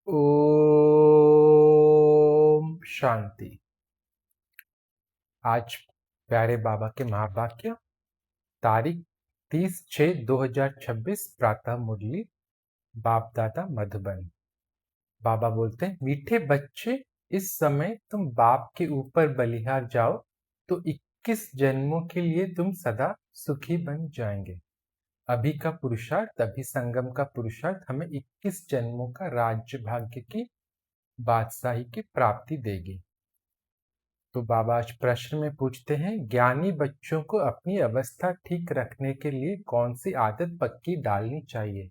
ओम शांति। आज प्यारे बाबा के महावाक्य, तारीख 30/6/2026, प्रातः मुरली, बाप दादा मधुबन। बाबा बोलते हैं, मीठे बच्चे, इस समय तुम बाप के ऊपर बलिहार जाओ तो 21 जन्मों के लिए तुम सदा सुखी बन जाएंगे। अभी का पुरुषार्थ, अभी संगम का पुरुषार्थ हमें 21 जन्मों का राज्य भाग्य की बादशाही की प्राप्ति देगी। तो बाबा आज प्रश्न में पूछते हैं, ज्ञानी बच्चों को अपनी अवस्था ठीक रखने के लिए कौन सी आदत पक्की डालनी चाहिए?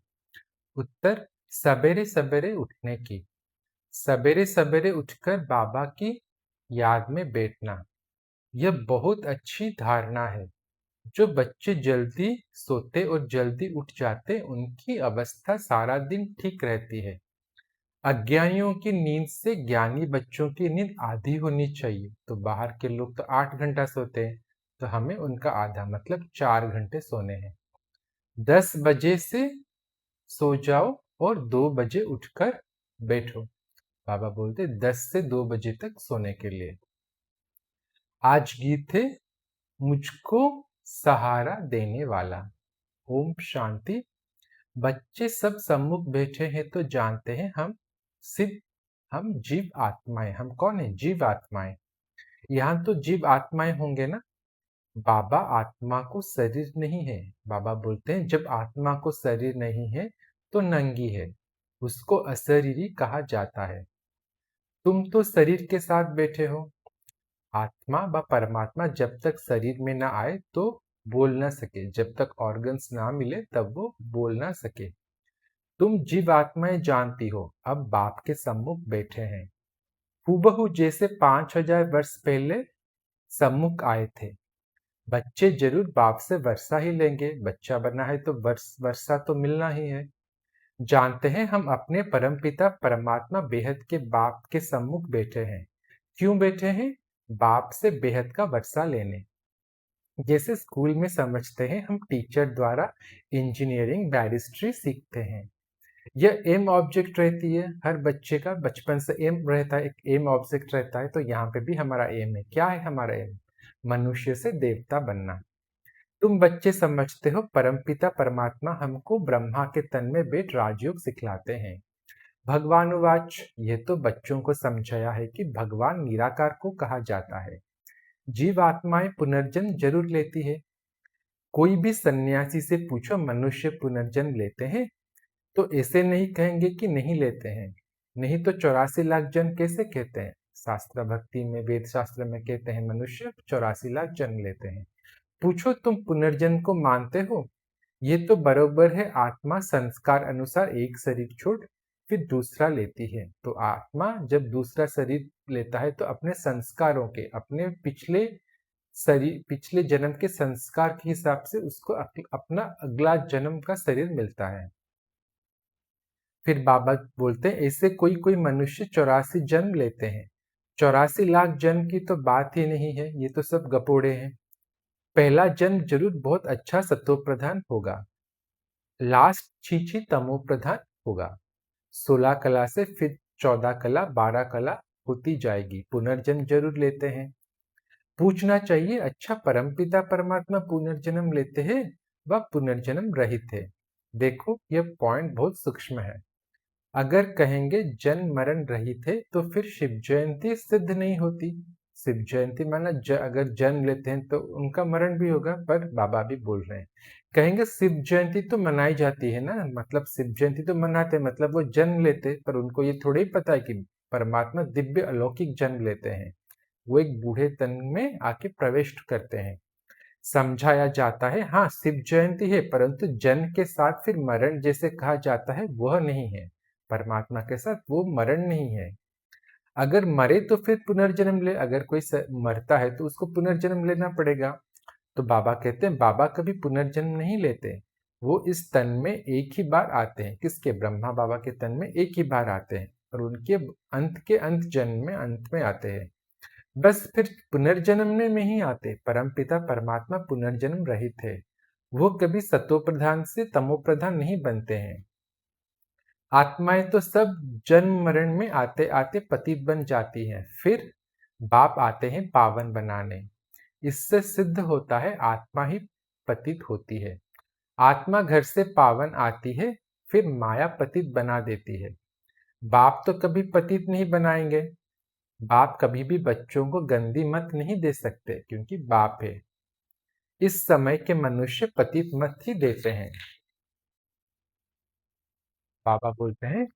उत्तर, सवेरे सवेरे उठने की। सवेरे सवेरे उठकर बाबा की याद में बैठना, यह बहुत अच्छी धारणा है। जो बच्चे जल्दी सोते और जल्दी उठ जाते, उनकी अवस्था सारा दिन ठीक रहती है। अज्ञानियों की नींद से ज्ञानी बच्चों की नींद आधी होनी चाहिए। तो बाहर के लोग तो 8 घंटा सोते हैं, तो हमें उनका आधा मतलब 4 घंटे सोने हैं। 10 बजे से सो जाओ और 2 बजे उठकर बैठो। बाबा बोलते 10 से 2 बजे तक सोने के लिए। आज गीत है, मुझको सहारा देने वाला। ओम शांति। बच्चे सब सम्मुख बैठे हैं तो जानते हैं हम जीव आत्माएं। हम कौन है? जीव आत्माएं। यहाँ तो जीव आत्माएं होंगे ना। बाबा आत्मा को शरीर नहीं है। बाबा बोलते हैं, जब आत्मा को शरीर नहीं है तो नंगी है, उसको अशरीरी कहा जाता है। तुम तो शरीर के साथ बैठे हो। आत्मा व परमात्मा जब तक शरीर में ना आए तो बोल ना सके, जब तक ऑर्गन्स ना मिले तब वो बोल ना सके। तुम जीव आत्माएं जानती हो, अब बाप के सम्मुख बैठे हैं, हूबहू जैसे 5000 वर्ष पहले सम्मुख आए थे। बच्चे जरूर बाप से वर्षा ही लेंगे, बच्चा बना है तो वर्षा तो मिलना ही है। जानते हैं हम अपने परमपिता परमात्मा बेहद के बाप के सम्मुख बैठे हैं। क्यों बैठे हैं? बाप से बेहद का वर्षा लेने। जैसे स्कूल में समझते हैं, हम टीचर द्वारा इंजीनियरिंग बैरिस्ट्री सीखते हैं। यह एम ऑब्जेक्ट रहती है। हर बच्चे का बचपन से एम रहता है, एक एम ऑब्जेक्ट रहता है। तो यहाँ पे भी हमारा एम है। क्या है हमारा एम? मनुष्य से देवता बनना। तुम बच्चे समझते हो परमपिता परमात्मा हमको ब्रह्मा के तन में बैठ राजयोग सिखलाते हैं। भगवानुवाच, ये तो बच्चों को समझाया है कि भगवान निराकार को कहा जाता है। जीव आत्माएं पुनर्जन्म जरूर लेती है। कोई भी सन्यासी से पूछो, मनुष्य पुनर्जन्म लेते हैं? तो ऐसे नहीं कहेंगे कि नहीं लेते हैं। नहीं तो 84 लाख जन्म कैसे कहते हैं? शास्त्र भक्ति में, वेद शास्त्र में कहते हैं मनुष्य 84 लाख जन्म लेते हैं। पूछो, तुम पुनर्जन्म को मानते हो? ये तो बरोबर है, आत्मा संस्कार अनुसार एक शरीर छोड़ फिर दूसरा लेती है। तो आत्मा जब दूसरा शरीर लेता है तो अपने संस्कारों के, अपने पिछले जन्म के संस्कार के हिसाब से उसको अपना अगला जन्म का शरीर मिलता है। फिर बाबा बोलते हैं, ऐसे कोई कोई मनुष्य 84 जन्म लेते हैं। 84 लाख जन्म की तो बात ही नहीं है, ये तो सब गपोड़े हैं। पहला जन्म जरूर बहुत अच्छा सतो प्रधान होगा, लास्ट छीछी तमो प्रधान होगा। 16 कला से फिर 14 कला, 12 कला होती जाएगी। पुनर्जन्म जरूर लेते हैं। पूछना चाहिए, अच्छा परमपिता परमात्मा पुनर्जन्म लेते हैं व पुनर्जन्म रहित है? देखो, यह पॉइंट बहुत सूक्ष्म है। अगर कहेंगे जन्म मरण रहित है तो फिर शिव जयंती सिद्ध नहीं होती। शिव जयंती माना अगर जन्म लेते हैं तो उनका मरण भी होगा। पर बाबा भी बोल रहे हैं, कहेंगे शिव जयंती तो मनाई जाती है ना, मतलब शिव जयंती तो मनाते, मतलब वो जन्म लेते। पर उनको ये थोड़ा ही पता है कि परमात्मा दिव्य अलौकिक जन्म लेते हैं। वो एक बूढ़े तन में आके प्रवेश करते हैं। समझाया जाता है, हाँ शिव जयंती है, परंतु जन्म के साथ फिर मरण जैसे कहा जाता है वह नहीं है। परमात्मा के साथ वो मरण नहीं है। अगर मरे तो फिर पुनर्जन्म ले, अगर कोई मरता है तो उसको पुनर्जन्म लेना पड़ेगा। तो बाबा कहते हैं, बाबा कभी पुनर्जन्म नहीं लेते। वो इस तन में एक ही बार आते हैं। किसके? ब्रह्मा बाबा के तन में एक ही बार आते हैं और उनके अंत के अंत जन्म में अंत में आते हैं। बस फिर पुनर्जन्म में ही आते। परमपिता परमात्मा पुनर्जन्म रहित है। वो कभी सतो प्रधान से तमो प्रधान नहीं बनते हैं। आत्माएं तो सब जन्म मरण में आते आते पतित बन जाती हैं, फिर बाप आते हैं पावन बनाने। इससे सिद्ध होता है आत्मा ही पतित होती है। आत्मा घर से पावन आती है, फिर माया पतित बना देती है। बाप तो कभी पतित नहीं बनाएंगे। बाप कभी भी बच्चों को गंदी मत नहीं दे सकते, क्योंकि बाप है। इस समय के मनुष्य पतित मत ही देते हैं। बाबा बोलते हैं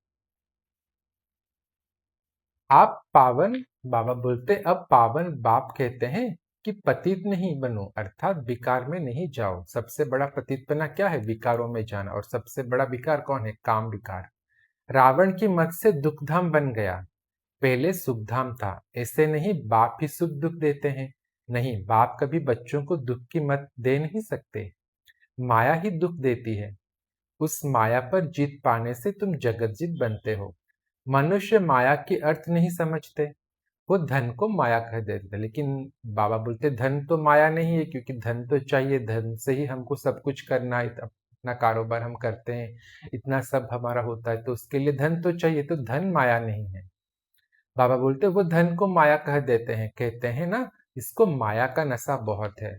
आप पावन। बाबा बोलते अब पावन बाप कहते हैं कि पतित नहीं बनो, अर्थात विकार में नहीं जाओ। सबसे बड़ा पतितपना क्या है? विकारों में जाना। और सबसे बड़ा विकार कौन है? काम विकार। रावण की मत से दुखधाम बन गया, पहले सुखधाम था। ऐसे नहीं बाप ही सुख दुख देते हैं। नहीं, बाप कभी बच्चों को दुख की मत दे नहीं सकते। माया ही दुख देती है। उस माया पर जीत पाने से तुम जगतजीत बनते हो। मनुष्य माया के अर्थ नहीं समझते, वो धन को माया कह देते। लेकिन बाबा बोलते धन तो माया नहीं है, क्योंकि धन तो चाहिए, धन से ही हमको सब कुछ करना है। अपना कारोबार हम करते हैं, इतना सब हमारा होता है, तो उसके लिए धन तो चाहिए, तो धन माया नहीं है। बाबा बोलते वो धन को माया कह देते हैं, कहते हैं ना इसको माया का नशा बहुत है,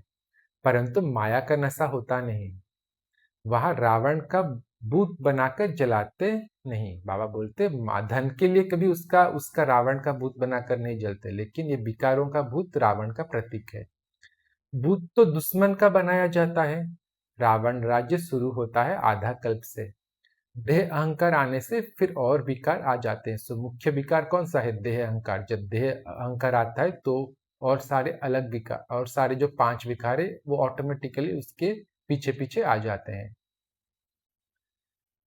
परंतु माया का नशा होता नहीं। वहां रावण का भूत बनाकर जलाते नहीं। बाबा बोलते धन के लिए कभी उसका उसका रावण का भूत बनाकर नहीं जलते, लेकिन ये विकारों का भूत रावण का प्रतीक है। भूत तो दुश्मन का बनाया जाता है। रावण राज्य शुरू होता है आधा कल्प से। देह अहंकार आने से फिर और विकार आ जाते हैं। सो मुख्य विकार कौन सा है? देह अहंकार। जब देह अहंकार आता है तो और सारे अलग विकार, और सारे जो 5 विकार है वो ऑटोमेटिकली उसके पीछे पीछे आ जाते हैं।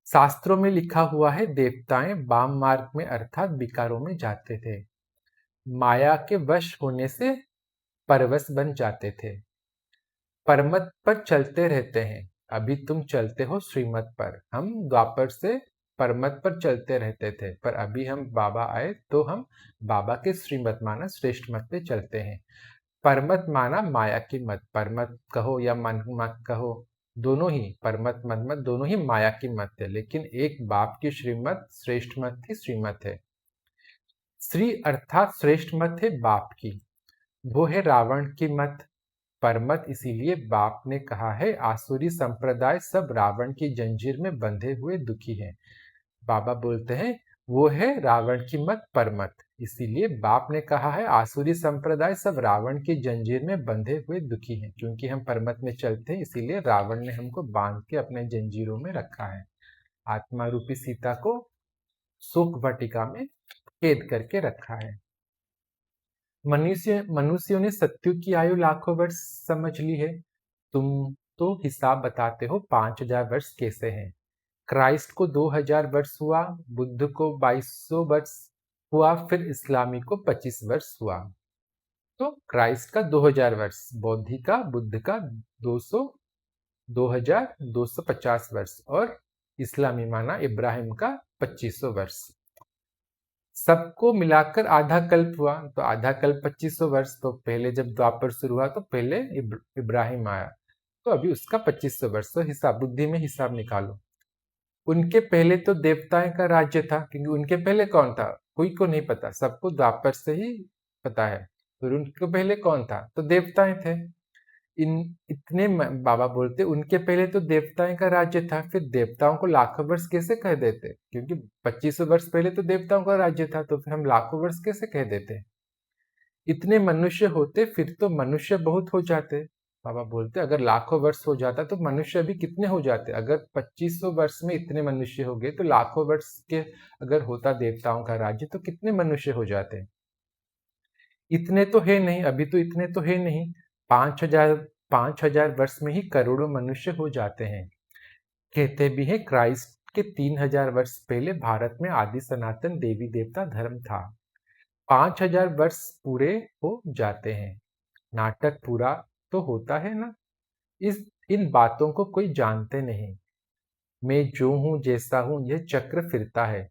शास्त्रों में लिखा हुआ है देवताएं वाम मार्ग में अर्थात विकारों में जाते थे। माया के वश होने से परवश बन जाते थे। परमत पर चलते रहते हैं। अभी तुम चलते हो श्रीमत पर। हम द्वापर से परमत पर चलते रहते थे, पर अभी हम बाबा आए तो हम बाबा के श्रीमत माना श्रेष्ठ मत पे चलते हैं। परमत माना माया की मत। परमत कहो या मन मत कहो, दोनों ही परमत मन मत दोनों ही माया की मत है। लेकिन एक बाप की श्रीमत श्रेष्ठ मत ही श्रीमत है। श्री अर्थात श्रेष्ठ मत है बाप की, वो है रावण की मत। परमत इसीलिए बाप ने कहा है आसुरी संप्रदाय सब रावण की जंजीर में बंधे हुए दुखी हैं। बाबा बोलते हैं वो है रावण की मत परमत, इसीलिए बाप ने कहा है आसुरी संप्रदाय सब रावण की जंजीर में बंधे हुए दुखी हैं। क्योंकि हम परमत में चलते हैं, इसीलिए रावण ने हमको बांध के अपने जंजीरों में रखा है। आत्मा रूपी सीता को शोक वाटिका में कैद करके रखा है। मनुष्यों ने सत्युग की आयु लाखों वर्ष समझ ली है। तुम तो हिसाब बताते हो 5000 वर्ष कैसे हैं। क्राइस्ट को 2000 वर्ष हुआ, बुद्ध को 2200 वर्ष हुआ, फिर इस्लामी को 25 वर्ष हुआ। तो क्राइस्ट का 2000 वर्ष, बौद्धि का बुद्ध का 200 2250 वर्ष, और इस्लामी माना इब्राहिम का 2500 वर्ष। सबको मिलाकर आधा कल्प हुआ, तो आधा कल्प 2500 वर्ष। तो पहले जब द्वापर शुरू हुआ तो पहले इब्राहिम आया, तो अभी उसका 2500 वर्ष। तो हिसाब बुद्धि में हिसाब निकालो। उनके पहले तो देवताएं का राज्य था, क्योंकि उनके पहले कौन था कोई को नहीं पता, सबको द्वापर से ही पता है। तो उनके पहले कौन था? तो देवताएं थे। इन इतने बाबा बोलते उनके पहले तो देवताएं का राज्य था, फिर देवताओं को लाखों वर्ष कैसे कह देते? क्योंकि 2500 वर्ष पहले तो देवताओं का राज्य था, तो फिर हम लाखों वर्ष कैसे कह देते? इतने मनुष्य होते फिर तो मनुष्य बहुत हो जाते। बाबा बोलते अगर लाखों वर्ष हो जाता तो मनुष्य अभी कितने हो जाते? अगर 2500 वर्ष में इतने मनुष्य हो गए, तो लाखों वर्ष के अगर होता देवताओं का राज्य तो कितने मनुष्य हो जाते? इतने तो है नहीं, अभी तो इतने तो है नहीं। 5000 वर्ष में ही करोड़ों मनुष्य हो जाते हैं। कहते भी है क्राइस्ट के 3000 वर्ष पहले भारत में आदि सनातन देवी देवता धर्म था। 5000 वर्ष पूरे हो जाते हैं, नाटक पूरा तो होता है ना। इन बातों को कोई जानते नहीं। मैं जो हूं जैसा हूं यह चक्र फिरता है,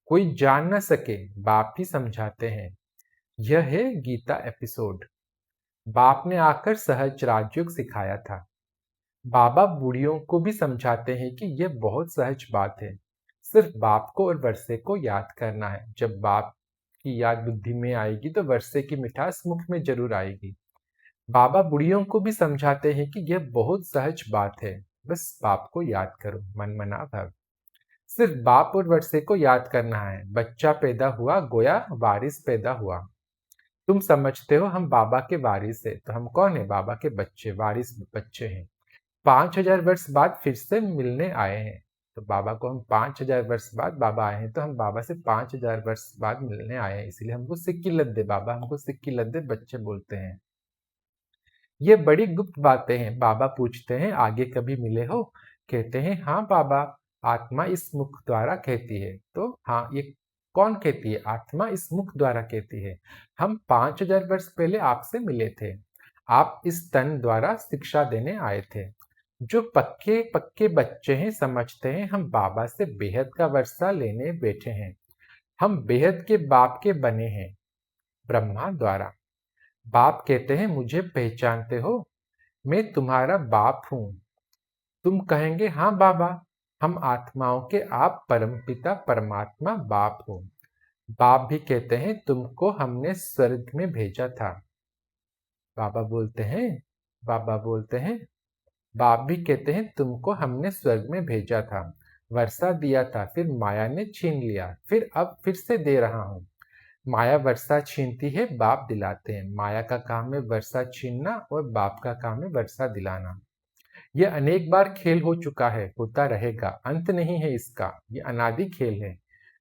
कोई जान न सके बाप ही समझाते हैं। यह है गीता एपिसोड। बाप ने आकर सहज राजयोग सिखाया था। बाबा बूढ़ियों को भी समझाते हैं कि यह बहुत सहज बात है। सिर्फ बाप को और वर्षे को याद करना है। जब बाप की याद बुद्धि में आएगी तो वर्षे की मिठास मुख में जरूर आएगी। बाबा बुढ़ियों को भी समझाते हैं कि यह बहुत सहज बात है, बस बाप को याद करो, मन मना भव। सिर्फ बाप और वर्षे को याद करना है। बच्चा पैदा हुआ, गोया वारिस पैदा हुआ। तुम समझते हो हम बाबा के वारिस है, तो हम कौन है? बाबा के बच्चे, वारिस बच्चे हैं। 5000 वर्ष बाद फिर से मिलने आए हैं। तो बाबा को हम 5000 वर्ष बाद बाबा आए हैं, तो हम बाबा से 5000 वर्ष बाद मिलने आए हैं, इसीलिए हमको सिक्की लद्दे, बाबा हमको सिक्की लद्दे बच्चे बोलते हैं। ये बड़ी गुप्त बातें हैं। बाबा पूछते हैं आगे कभी मिले हो? कहते हैं हाँ बाबा, आत्मा इस मुख द्वारा कहती है। तो हाँ, ये कौन कहती है? आत्मा इस मुख द्वारा कहती है। हम 5000 वर्ष पहले आपसे मिले थे। आप इस तन द्वारा शिक्षा देने आए थे। जो पक्के पक्के बच्चे हैं समझते हैं हम बाबा से बेहद का वर्षा लेने बैठे हैं। हम बेहद के बाप के बने हैं ब्रह्मा द्वारा। बाप कहते हैं मुझे पहचानते हो? मैं तुम्हारा बाप हूं। तुम कहेंगे हाँ बाबा, हम आत्माओं के आप परमपिता परमात्मा बाप हो। बाप भी कहते हैं तुमको हमने स्वर्ग में भेजा था। बाबा बोलते हैं बाबा बोलते हैं बाप भी कहते हैं तुमको हमने स्वर्ग में भेजा था, वर्षा दिया था, फिर माया ने छीन लिया, फिर अब फिर से दे रहा हूं। माया वर्षा छीनती है, बाप दिलाते हैं। माया का काम है वर्षा छीनना और बाप का काम है वर्षा दिलाना। यह अनेक बार खेल हो चुका है, होता रहेगा, अंत नहीं है इसका। ये अनादि खेल है।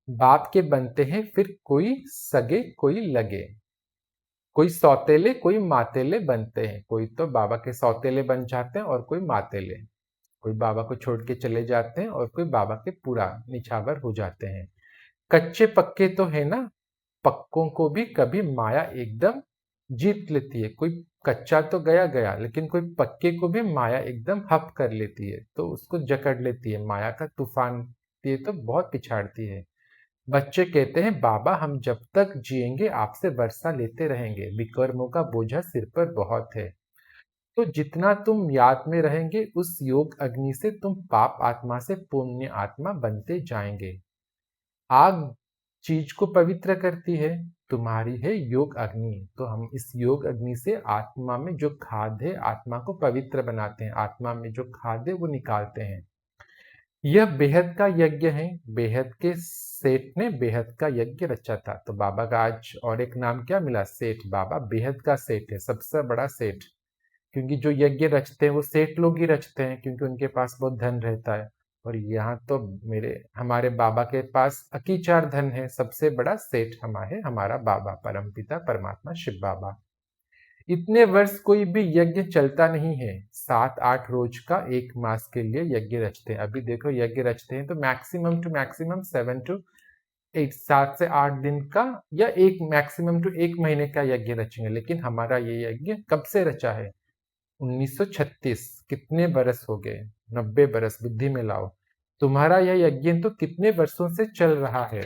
बाप के बनते हैं फिर कोई सगे कोई लगे। कोई सौतेले कोई मातेले बनते हैं। कोई तो बाबा के सौतेले बन जाते हैं और कोई मातेले। कोई बाबा को छोड़ के चले जाते हैं और कोई बाबा के पूरा निछावर हो जाते हैं। कच्चे पक्के तो है ना, पक्कों को भी कभी माया एकदम जीत लेती है। कोई कच्चा तो गया गया, लेकिन कोई पक्के को भी माया एकदम हप कर लेती है, तो उसको जकड़ लेती है। माया का तूफान ये तो बहुत पिछाड़ती है। बच्चे कहते हैं बाबा हम जब तक जिएंगे आपसे वर्षा लेते रहेंगे, विकर्मों का बोझा सिर पर बहुत है। तो जितना तुम याद में रहेंगे उस योग अग्नि से तुम पाप आत्मा से पुण्य आत्मा बनते जाएंगे। आग चीज को पवित्र करती है, तुम्हारी है योग अग्नि। तो हम इस योग अग्नि से आत्मा में जो खाद है आत्मा को पवित्र बनाते हैं। आत्मा में जो खाद है वो निकालते हैं। यह बेहद का यज्ञ है। बेहद के सेठ ने बेहद का यज्ञ रचा था। तो बाबा का आज और एक नाम क्या मिला? सेठ। बाबा बेहद का सेठ है, सबसे बड़ा सेठ। क्योंकि जो यज्ञ रचते हैं वो सेठ लोग ही रचते हैं, क्योंकि उनके पास बहुत धन रहता है। और यहाँ तो हमारे बाबा के पास अकीचार धन है। सबसे बड़ा सेठ हमारा बाबा, परमपिता परमात्मा शिव बाबा। इतने वर्ष कोई भी यज्ञ चलता नहीं है। 7-8 रोज का 1 मास के लिए यज्ञ रचते हैं। अभी देखो यज्ञ रचते हैं तो मैक्सिमम टू मैक्सिमम 7 to 8, 7 से 8 दिन का, या एक मैक्सिमम टू 1 महीने का यज्ञ रचेंगे। लेकिन हमारा ये यज्ञ कब से रचा है? 1936। कितने बरस हो गए? 90 बरस। बुद्धि में लाओ। तुम्हारा यह यज्ञ तो कितने वर्षों से चल रहा है।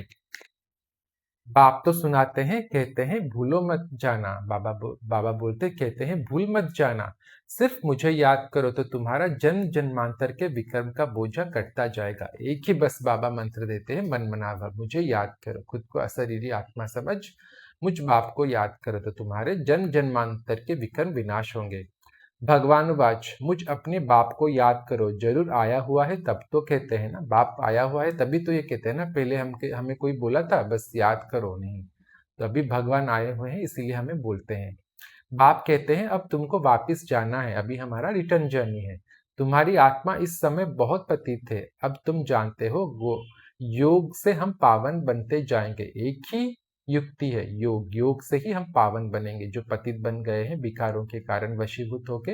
बाप तो सुनाते हैं, कहते हैं भूलो मत जाना। बाबा बोलते कहते हैं भूल मत जाना, सिर्फ मुझे याद करो तो तुम्हारा जन्म जन्मांतर के विक्रम का बोझा कटता जाएगा। एक ही बस बाबा मंत्र देते हैं, मन मना भव, मुझे याद करो। खुद को अशरीरी आत्मा समझ मुझ बाप को याद करो तो तुम्हारे जन्म जन्मांतर के विक्रम विनाश होंगे। भगवानुवाच मुझ अपने बाप को याद करो, जरूर आया हुआ है तब तो कहते हैं ना। बाप आया हुआ है तभी तो ये कहते हैं ना। पहले हमें कोई बोला था बस याद करो नहीं, तो अभी भगवान आए हुए हैं इसीलिए हमें बोलते हैं। बाप कहते हैं अब तुमको वापिस जाना है, अभी हमारा रिटर्न जर्नी है। तुम्हारी आत्मा इस समय बहुत पतित है, अब तुम जानते हो वो योग से हम पावन बनते जाएंगे। एक ही युक्ति है, योग। योग से ही हम पावन बनेंगे। जो पतित बन गए हैं विकारों के कारण वशीभूत होके,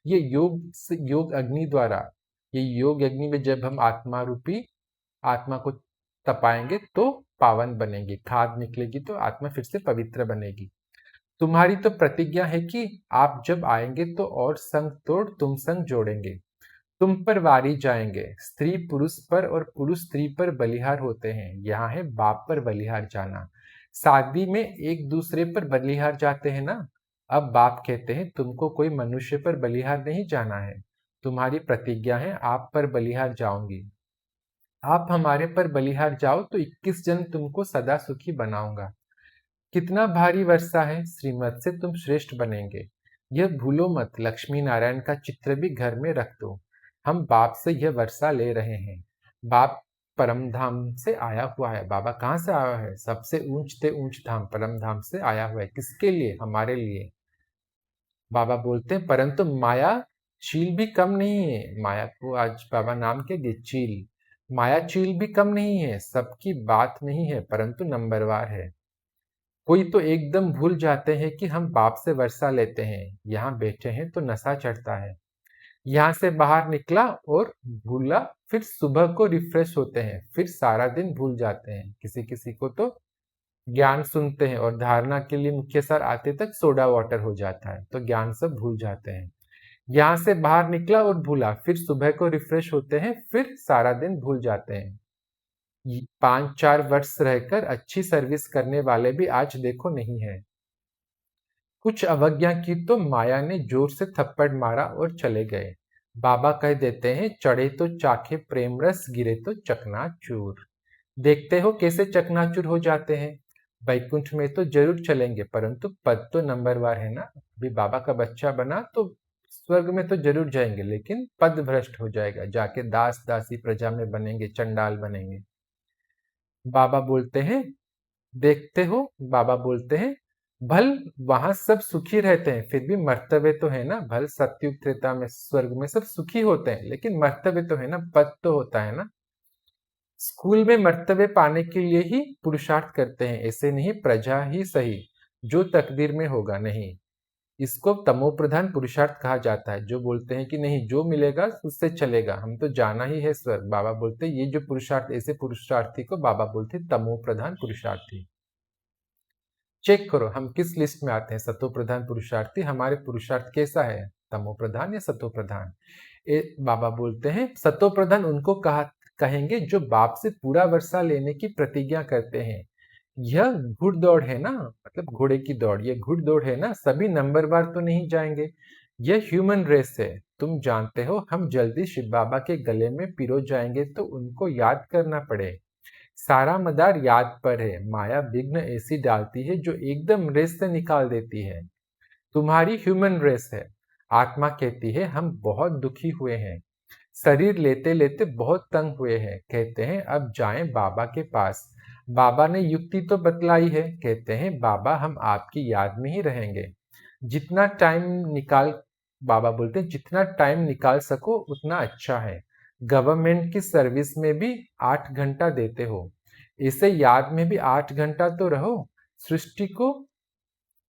ये योग अग्नि द्वारा, ये योग अग्नि में जब हम आत्मा रूपी आत्मा को तपाएंगे तो पावन बनेंगे। खाद निकलेगी तो आत्मा फिर से पवित्र बनेगी। तुम्हारी तो प्रतिज्ञा है कि आप जब आएंगे तो और संग तोड़ तुम संग जोड़ेंगे। तुम पर वारी जाएंगे। स्त्री पुरुष पर और पुरुष स्त्री पर बलिहार होते हैं। यहाँ है बाप पर बलिहार जाना। शादी में एक दूसरे पर बलिहार जाते हैं ना। अब बाप कहते हैं तुमको कोई मनुष्य पर बलिहार नहीं जाना है। तुम्हारी प्रतिज्ञा है आप पर बलिहार जाऊंगी। आप हमारे पर बलिहार जाओ तो 21 जन्म तुमको सदा सुखी बनाऊंगा। कितना भारी वर्षा है, श्रीमत से तुम श्रेष्ठ बनेंगे। यह भूलो मत, लक्ष्मी नारायण का चित्र भी घर में रख दो। हम बाप से यह वर्षा ले रहे हैं। बाप परम धाम से आया हुआ है। बाबा कहाँ से आया है? सबसे ऊंचते ऊंच धाम परम धाम से आया हुआ है। किसके लिए? हमारे लिए। बाबा बोलते हैं परंतु माया चील भी कम नहीं है। माया को आज बाबा नाम के दिए चील। माया चील भी कम नहीं है, सबकी बात नहीं है परंतु नंबरवार है। कोई तो एकदम भूल जाते हैं कि हम बाप से वर्षा लेते हैं। यहाँ बैठे हैं तो नशा चढ़ता है। यहाँ से बाहर निकला और भूला, फिर सुबह को रिफ्रेश होते हैं, फिर सारा दिन भूल जाते हैं। किसी किसी को तो ज्ञान सुनते हैं और धारणा के लिए मुख्य सर आते तक सोडा वाटर हो जाता है, तो ज्ञान सब भूल जाते हैं। यहाँ से बाहर निकला और भूला, फिर सुबह को रिफ्रेश होते हैं, फिर सारा दिन भूल जाते हैं। 5-4 वर्ष रहकर अच्छी सर्विस करने वाले भी आज देखो नहीं है। कुछ अवज्ञा की तो माया ने जोर से थप्पड़ मारा और चले गए। बाबा कह देते हैं चढ़े तो चाखे प्रेम रस, गिरे तो चकनाचूर। देखते हो कैसे चकनाचूर हो जाते हैं। वैकुंठ में तो जरूर चलेंगे परंतु पद तो नंबरवार है ना। अभी बाबा का बच्चा बना तो स्वर्ग में तो जरूर जाएंगे, लेकिन पद भ्रष्ट हो जाएगा, जाके दास दासी प्रजा में बनेंगे, चंडाल बनेंगे। बाबा बोलते हैं देखते हो, बाबा बोलते हैं भल वहां सब सुखी रहते हैं, फिर भी मर्तव्य तो है ना। भल सत्युग त्रेता में स्वर्ग में सब सुखी होते हैं, लेकिन मर्तव्य तो है ना, पद तो होता है ना। स्कूल में मर्तव्य पाने के लिए ही पुरुषार्थ करते हैं, ऐसे नहीं प्रजा ही सही, जो तकदीर में होगा नहीं। इसको तमो प्रधान पुरुषार्थ कहा जाता है। जो बोलते हैं कि नहीं जो मिलेगा उससे चलेगा, हम तो जाना ही है स्वर्ग। बाबा बोलते ये जो पुरुषार्थ, ऐसे पुरुषार्थी को बाबा बोलते तमो प्रधान पुरुषार्थी। चेक करो हम किस लिस्ट में आते हैं। सतो प्रधान पुरुषार्थी, हमारे पुरुषार्थ कैसा है, तमो प्रधान या सतो प्रधान? बाबा बोलते हैं सतो प्रधान उनको कहेंगे जो बाप से पूरा वर्षा लेने की प्रतिज्ञा करते हैं। यह घुड़दौड़ है ना, मतलब घोड़े की दौड़, ये घुड़दौड़ है ना, सभी नंबरवार तो नहीं जाएंगे। यह ह्यूमन रेस है। तुम जानते हो हम जल्दी शिव बाबा के गले में पिरो जाएंगे तो उनको याद करना पड़े। सारा मदार याद पर है। माया विघ्न ऐसी डालती है जो एकदम रेस से निकाल देती है। तुम्हारी ह्यूमन रेस है। आत्मा कहती है हम बहुत दुखी हुए हैं, शरीर लेते लेते बहुत तंग हुए हैं, कहते हैं अब जाएं बाबा के पास। बाबा ने युक्ति तो बतलाई है, कहते हैं बाबा हम आपकी याद में ही रहेंगे। जितना टाइम निकाल बाबा बोलते हैं जितना टाइम निकाल सको उतना अच्छा है। गवर्नमेंट की सर्विस में भी 8 घंटा देते हो, इसे याद में भी 8 घंटा तो रहो। सृष्टि को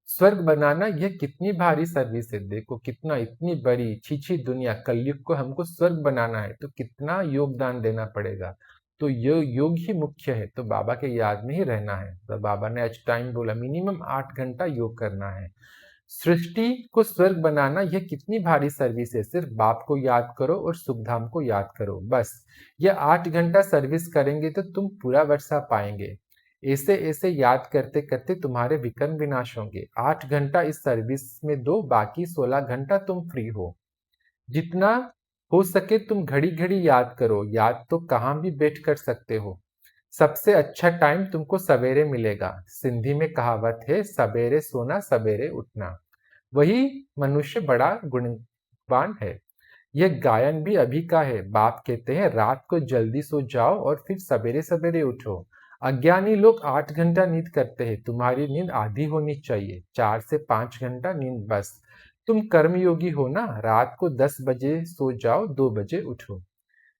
स्वर्ग बनाना यह कितनी भारी सर्विस है। देखो कितना, इतनी बड़ी छीछी दुनिया, कलयुग को हमको स्वर्ग बनाना है तो कितना योगदान देना पड़ेगा। तो योग ही मुख्य है, तो बाबा के याद में ही रहना है। तो बाबा ने आज टाइम बोला मिनिमम 8 घंटा योग करना है। सृष्टि को स्वर्ग बनाना यह कितनी भारी सर्विस है। सिर्फ बाप को याद करो और सुखधाम को याद करो, बस। यह 8 घंटा सर्विस करेंगे तो तुम पूरा वर्षा पाएंगे। ऐसे ऐसे याद करते करते तुम्हारे विकर्म विनाश होंगे। 8 घंटा इस सर्विस में दो, बाकी 16 घंटा तुम फ्री हो। जितना हो सके तुम घड़ी घड़ी याद करो। याद तो कहाँ भी बैठ कर सकते हो। सबसे अच्छा टाइम तुमको सवेरे मिलेगा। सिंधी में कहावत है सवेरे सोना सवेरे उठना। वही मनुष्य बड़ा गुणवान है। यह गायन भी अभी का है। बाप कहते हैं रात को जल्दी सो जाओ और फिर सवेरे सवेरे उठो। अज्ञानी लोग 8 घंटा नींद करते हैं, तुम्हारी नींद आधी होनी चाहिए, 4 से 5 घंटा नींद बस। तुम कर्मयोगी हो ना, रात को 10 बजे सो जाओ, 2 बजे उठो।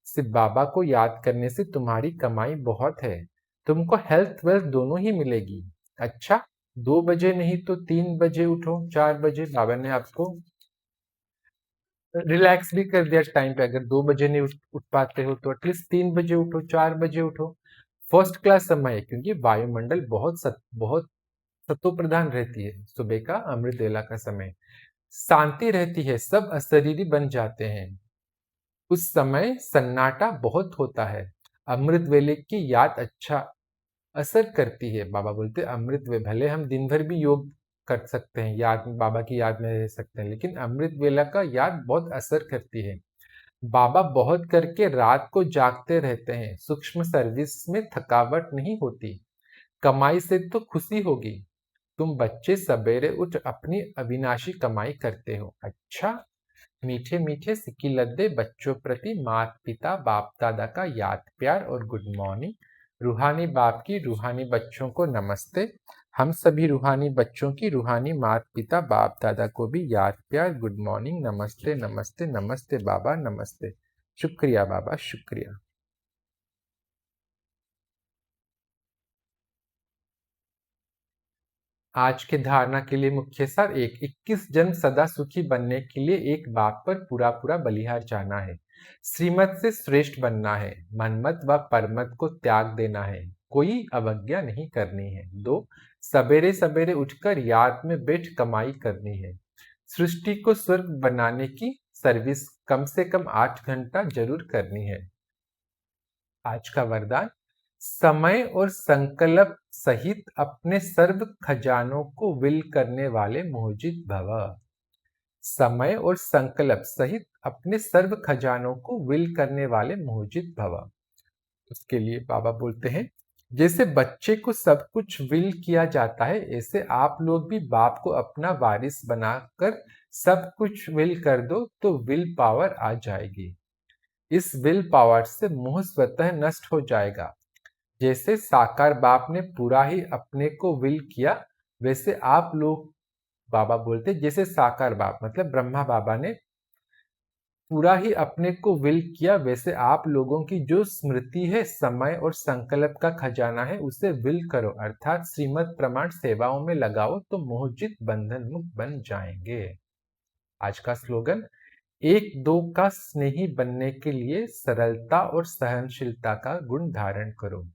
सिर्फ बाबा को याद करने से तुम्हारी कमाई बहुत है। तुमको हेल्थ वेल्थ दोनों ही मिलेगी। अच्छा, 2 बजे नहीं तो 3 बजे उठो, 4 बजे। बाबा ने आपको रिलैक्स भी कर दिया टाइम पे। अगर 2 बजे नहीं उठ पाते हो तो एटलीस्ट 3 बजे उठो, 4 बजे उठो। फर्स्ट क्लास समय है, क्योंकि वायुमंडल बहुत सत्व प्रधान रहती है। सुबह का अमृत वेला का समय शांति रहती है, सब अशरीरी बन जाते हैं। उस समय सन्नाटा बहुत होता है। अमृत वेले की याद अच्छा असर करती है। बाबा बोलते अमृत वे, भले हम दिन भर भी योग कर सकते हैं, याद बाबा की याद में रह सकते हैं, लेकिन अमृत वेला का याद बहुत असर करती है। बाबा बहुत करके रात को जागते रहते हैं, सूक्ष्म सर्विस में थकावट नहीं होती, कमाई से तो खुशी होगी। तुम बच्चे सवेरे उठ अपनी अविनाशी कमाई करते हो। अच्छा, मीठे मीठे सिक्की लद्दे बच्चों प्रति माता पिता बाप दादा का याद प्यार और गुड मॉर्निंग। रूहानी बाप की रूहानी बच्चों को नमस्ते। हम सभी रूहानी बच्चों की रूहानी माता पिता बाप दादा को भी याद प्यार गुड मॉर्निंग नमस्ते नमस्ते नमस्ते बाबा नमस्ते। शुक्रिया बाबा शुक्रिया। आज के धारणा के लिए मुख्य सार 21 जन्म सदा सुखी बनने के लिए एक बाप पर पूरा पूरा बलिहार जाना है, श्रीमत से श्रेष्ठ बनना है, मनमत व परमत को त्याग देना है, कोई अवज्ञा नहीं करनी है। 2, सवेरे सवेरे उठकर याद में बैठ कमाई करनी है, सृष्टि को स्वर्ग बनाने की सर्विस कम से कम 8 घंटा जरूर करनी है। आज का वरदान, समय और संकल्प सहित अपने सर्व खजानों को विल करने वाले मोहजित भव। समय और संकल्प सहित अपने सर्व खजानों को विल करने वाले मोहजित भव। उसके लिए बाबा बोलते हैं, जैसे बच्चे को सब कुछ विल किया जाता है, ऐसे आप लोग भी बाप को अपना वारिस बनाकर सब कुछ विल कर दो तो विल पावर आ जाएगी। इस विल पावर से मोह स्वतः नष्ट हो जाएगा। जैसे साकार बाप ने पूरा ही अपने को विल किया, वैसे आप लोग, बाबा बोलते जैसे साकार बाप मतलब ब्रह्मा बाबा ने पूरा ही अपने को विल किया, वैसे आप लोगों की जो स्मृति है, समय और संकल्प का खजाना है, उसे विल करो अर्थात श्रीमत प्रमाण सेवाओं में लगाओ तो मोहजित बंधन मुक्त बन जाएंगे। आज का स्लोगन, एक दो का स्नेही बनने के लिए सरलता और सहनशीलता का गुण धारण करो।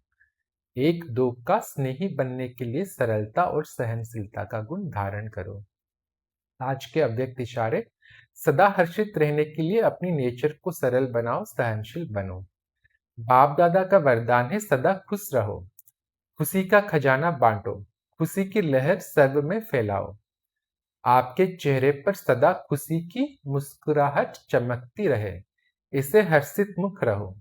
एक दो का स्नेही बनने के लिए सरलता और सहनशीलता का गुण धारण करो। आज के अव्यक्त इशारे, सदा हर्षित रहने के लिए अपनी नेचर को सरल बनाओ, सहनशील बनो। बाप दादा का वरदान है, सदा खुश रहो, खुशी का खजाना बांटो, खुशी की लहर सर्व में फैलाओ। आपके चेहरे पर सदा खुशी की मुस्कुराहट चमकती रहे, इसे हर्षित मुख रहो।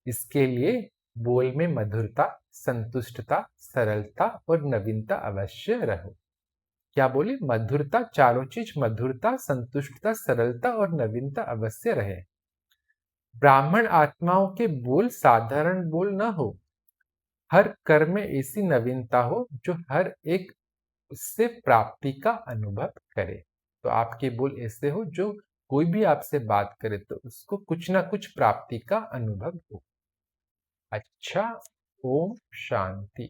इसके लिए बोल में मधुरता, संतुष्टता, सरलता और नवीनता अवश्य रहो। क्या बोले? मधुरता, चारों चीज मधुरता, संतुष्टता, सरलता और नवीनता अवश्य रहे। ब्राह्मण आत्माओं के बोल साधारण बोल न हो, हर कर्म में ऐसी नवीनता हो जो हर एक उससे प्राप्ति का अनुभव करे। तो आपके बोल ऐसे हो जो कोई भी आपसे बात करे तो उसको कुछ ना कुछ प्राप्ति का अनुभव हो। अच्छा, ओम शांति।